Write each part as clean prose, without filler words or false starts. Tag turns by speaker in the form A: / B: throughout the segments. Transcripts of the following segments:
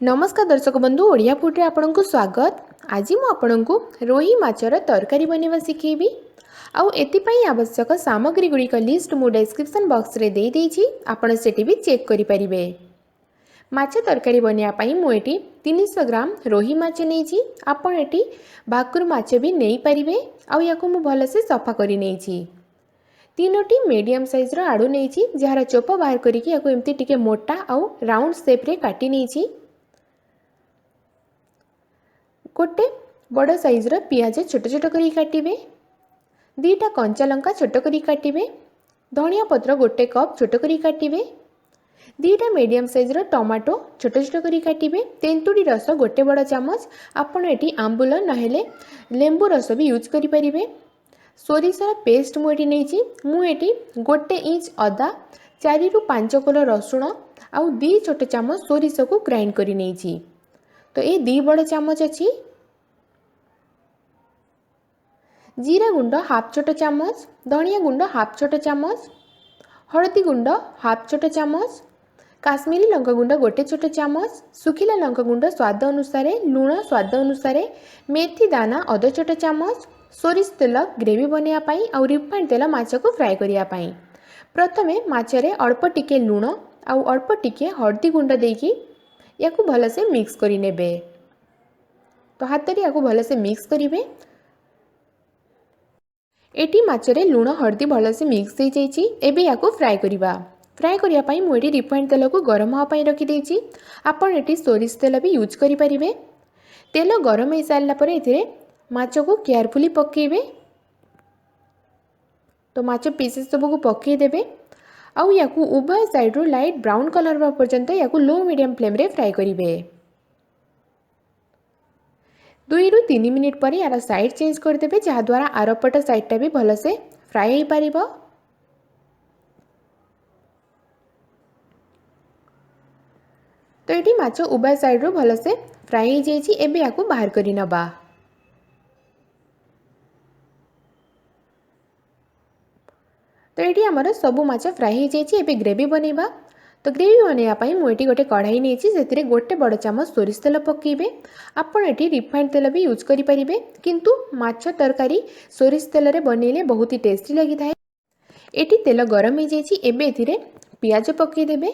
A: नमस्कार दर्शक बंधु ओडिया फूड रे आपनको स्वागत। आज मु आपनको रोही माछर तरकारी बनवा शिखेबी। आउ एतिपाई आवश्यक सामग्री गुड़िक लिस्ट मु डिस्क्रिप्शन बॉक्स रे दे देछि, आपण सेठी भी चेक करि परिबे। माछ तरकारी बनवा पई मु एठी 300 ग्राम रोही माछ नेछि। आपण एठी भाकुर माछ भी नै परिबे। आउ याको मु भले से सफा करि नेछि। तीनोटी मीडियम साइज रो आड़ू नेछि, जहार चोप बाहर करिकि याको एम्ति टिके मोटा आउ राउंड शेप रे काटि नेछि। गोटे बड़ साइज्र पियाज छोट छोट करी काटिबे। दीटा कंचा लंका छोट करी काटिबे। धनिया पत्र गोटे कप छोट करी काटिबे। दीटा मीडियम साइज्र टमाटो छोट छोट करी काटिबे। तेंतुड़ी रस गोटे बड़ चामच। आपण एटी आंबुल नहेले लेंबू रस भी यूज करि परिबे। सोरिषर पेस्ट मु एटी नेछि। मु एटी गोटे इंच अदा 4 रु 5 कोल रसुण आउ 2 छोट चामच सोरिष को ग्राइंड करि नेछि। तो ये 2 बड़ चामच अच्छी। जीरा गुंड हाफ छोट चामच, धनिया गुंड हाफ छोट चामच, हळदी गुंड हाफ छोट चामच, काश्मीरी लंका गुंड गोटे छोट चामच, सुखिला लंका गुंड स्वाद अनुसार, लुण स्वाद अनुसार, मेथी दाना अध छोट चामच, सोरिष तेल ग्रेवी बनैया पई और रिफाइंड तेल माछ को फ्राई करिया पई। प्रथमे माछरे अल्प टिके लुण आउ अल्प टिके हळदी गुंड देकी याकू भलसे मिक्स करि नेबे। तो हाथरे याकू भलसे मिक्स करिवे। एटी माछरे लुण हळदी भलसे मिक्स हो जाइछि। एबे याकू फ्राई करिबा। फ्राई करिया पई मु एटी रिफाइंड तेल को गरम होआ पई रखि देछि। आपण एटी सोरिष तेल भी यूज करि परिबे। तेल गरम हो सारला परे एथिरे माछ को केयरफुली पकेइबे। तो माछ पीसेस सब को पकेइ देबे। आउ याकू उभय साइड रो लाइट ब्राउन कलर बा पर्यंत याकू लो मीडियम फ्लेम रे फ्राई करिबे। 2 रु 3 मिनिट पर यार साइड चेंज कर देबे, जहा द्वारा आरपट साइडटा भी भलसे फ्राई हो पारिबो। तो एटी माछ उभय साइड रो भलसे फ्राई हो जाइछि। एबे याकू बाहर करि नबा। तो ये आमर सबू माछ फ्राई हो जाइए। एबे ग्रेवी बनैबा। तो ग्रेवी बनैया पई मु एटी गोटे कढ़ाई नेछि, सेतिरे गोटे बड़ चामच सोरिष तेल पकेइबे। आपण एटी रिफाइंड तेल भी यूज करि परिबे, किंतु माछ तरकारी सोरिष तेल रे बनैले बहुत ही टेस्टी लागि थाए। एटी तेल गरम हो जाइछि। एबे एथिरे पियाज पकेइ देबे।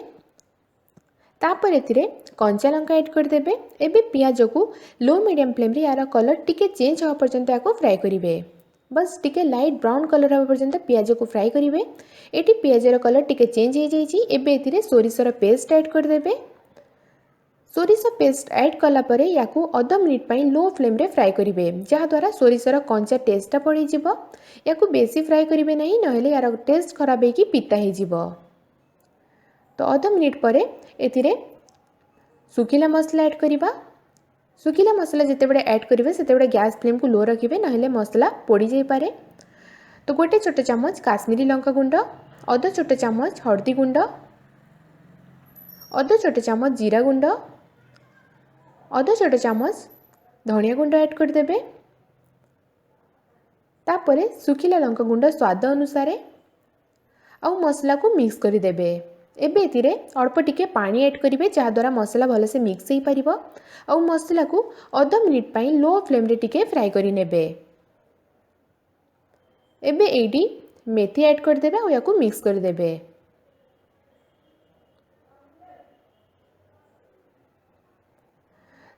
A: तापर एथिरे कंचा लंका ऐड कर देबे। एबे पियाज को लो मीडियम फ्लेम रे यार कलर टिके चेंज होआ पर्यंत याको फ्राई करिवे। बस टिके लाइट ब्राउन कलर होगा पर्यंत पियाज को फ्राई करेंगे। ये पियाजर कलर टिके चेंज हो जाइए। एबे एथिरे सोरिषर पेस्ट ऐड कर देबे। सोरिष पेस्ट ऐड कला परे याकू अध मिनिट पई लो फ्लेम रे फ्राई करेंगे, जहा द्वारा सोरिषर कंचा टेस्टा पड़ी जिवो। याकू बेसी फ्राई करेंगे नहीं, नहेले यार टेस्ट खराब होगी पिता हो जिवो। तो अध मिनिट परे एथिरे सुखिला मसला ऐड करिबा। सुखिला मसला जितेबड़े ऐड करेंगे सेतेबड़े गैस फ्लेम को लो रखिए, नहेले मसला पोड़ी जाई पारे। तो गोटे छोट चामच काश्मीरी लंका गुंड, अध छोट चामच हळदी गुंड, अध छोट चामच जीरा गुंड, अध छोट चामच धनिया गुंड ऐड कर देबे। तापरे सुखिला लंका गुंड स्वाद अनुसार आउ मसला को मिक्स कर देबे। एबे एथिरे अल्प टिके पानी ऐड करिवे, जहा द्वारा मसला भलसे मिक्स हो पारिबो। आउ मसला को अध मिनिट पई लो फ्लेम रे टिके फ्राई करि नेबे। एबे एडी मेथी ऐड कर देबे और याको मिक्स कर देबे।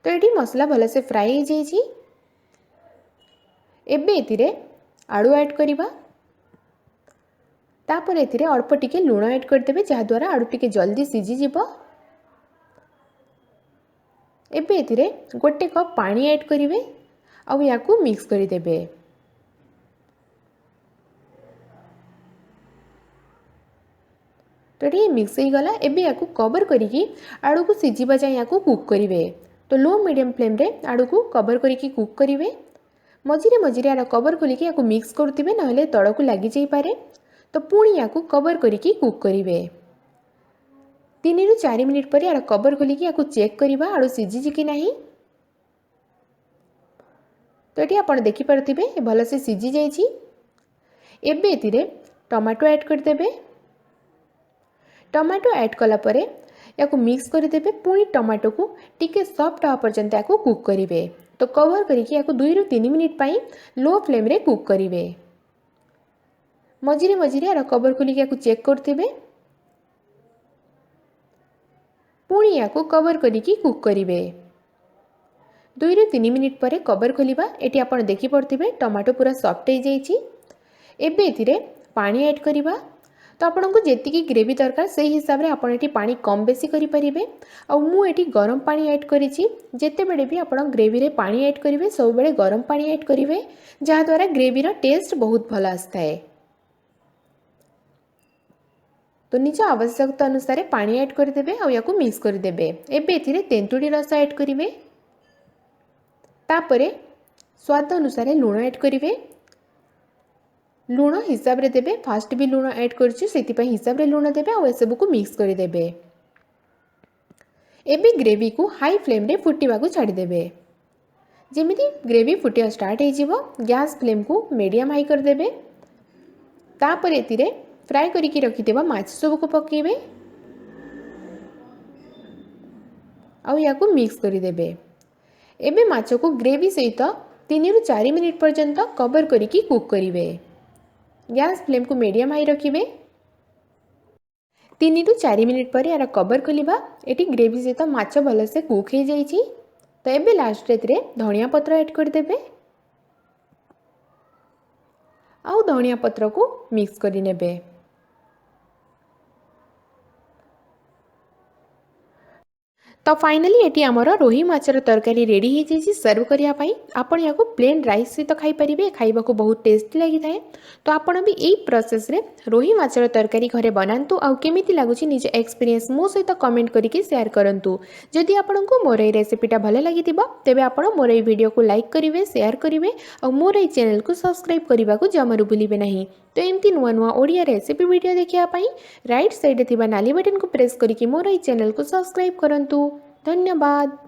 A: तो एडी मसला भलसे फ्राई हो जाइछि। एबे एथिरे आलू ऐड करिबा। तापर एथिरे अल्प टिके लुण ऐड कर देबे, जहा द्वारा आलू टिके जल्दी सिझी जिवो। एबे एथिरे गोटे कप पानी ऐड करिवे और याकू मिक्स करि देबे। तो ये मिक्स हो गला। एबे याकू कवर करिकी आलू को सिझिबा जाय याकू कुक करिवे। तो लो मीडियम फ्लेम रे आलू को कवर करिकी कुक करिवे। मझिरे मझिरे यार कवर खोलिकी याकू मिक्स करथिबे, नहेले तळ को लागि जाई पारे। तो पुणी याकू कवर करिकी कुक करिवे। 3 रु 4 मिनिट पर यार कवर खोलिकी याकू चेक करिबा आलू सिझिछि कि नाही। तो ये आपण देखि पारथिबे भलसे सिझी जाइछि। एबे एथिरे टमाटो ऐड कर देबे। टमाटो ऐड कला परे या मिक्स करदे पुणी टमाटो को टिके सॉफ्ट हाँ पर्यंत या कुक करेंगे। तो कवर करके या 2 ରୁ 3 मिनिट पाई लो फ्लेम रे कुक करेंगे। मझिरे मझिरे यार कवर खोलिक या चेक करते पुणी या कवर करके कुक करेंगे। 2 ରୁ 3 मिनिट पर कवर खोलिबा। एटी आपण देखि पड़थिबे टमाटो पूरा सॉफ्ट हो जाइछि। एबे एथिरे पानी ऐड करिबा। तो आपन को जेतिकी ग्रेवी दरकार से हिसाब रे आपण एटी पानी कम बेसी करि परिबे। आ मु एटी गरम पानी ऐड करिछि। जेते बेले भी आपण ग्रेवी रे पानी ऐड करिवे सब बेले गरम पानी ऐड करिवे, जहा द्वारा ग्रेवी रो टेस्ट बहुत भल आस्ताए। तो निज आवश्यकता अनुसार पानी ऐड करदेबे आ याकू मिक्स करदेबे। एबे एथिरे तेंतुड़ी रस ऐड करिवे। तापरे स्वाद अनुसार लूण ऐड करिवे। लूण हिसाब रे देबे। फास्ट भी लूण ऐड करछि सेति पय हिसाब रे लूण देबे आ सब को मिक्स कर देबे। एबे ग्रेवी को हाई फ्लेम रे फुटिबा को छाडी देबे। जेमिति ग्रेवी फुटिया स्टार्ट हो जिवो गैस फ्लेम को मीडियम हाई कर देबे। तापर एतिरे फ्राई करिकि रखिदेबा माछ सब को पकेबे आ याकू मिक्स कर देबे। एबे माछ को ग्रेवी सहित 3 ରୁ 4 मिनिट पर्यंत कवर करिकि कुक करिवे। गैस फ्लेम को मीडियम हाई रखिबे। 3 ରୁ 4 मिनिट पर यार कवर खोलिबा। एटी ग्रेवी सहित माछ भल से कुक हो जाइछि। तो एबे लास्ट रे धनिया पत्र ऐड कर देबे आ धनिया पत्र को मिक्स करि नेबे। तो फाइनली एटी आमर रोही माछर तरकारी रेडी हो जाइए सर्व करने। आपण या प्लेन राइस सहित खाई पारे। खाइबा को बहुत टेस्टी लगी थाए। तो आपण भी यही प्रोसेस रे रोही माछर तरकारी घरे बनातु आ केमिति लागुची निज एक्सपीरियंस मो सहित कमेंट करके शेयर करंतु। जदि आपण को मोर ए रेसिपीटा भल लगी तेबे आपण मोर ए वीडियो को लाइक करेंगे, शेयर करेंगे और मोर ए चैनल को सब्सक्राइब करने को जमारू भूलिबे नहीं। तो एमती नुआ नुआ ओडिया रेसिपी वीडियो देखिया राइट साइड थिबा नाली बटन को प्रेस करके मोर ए चैनल को सब्सक्राइब करंतु। धन्यवाद।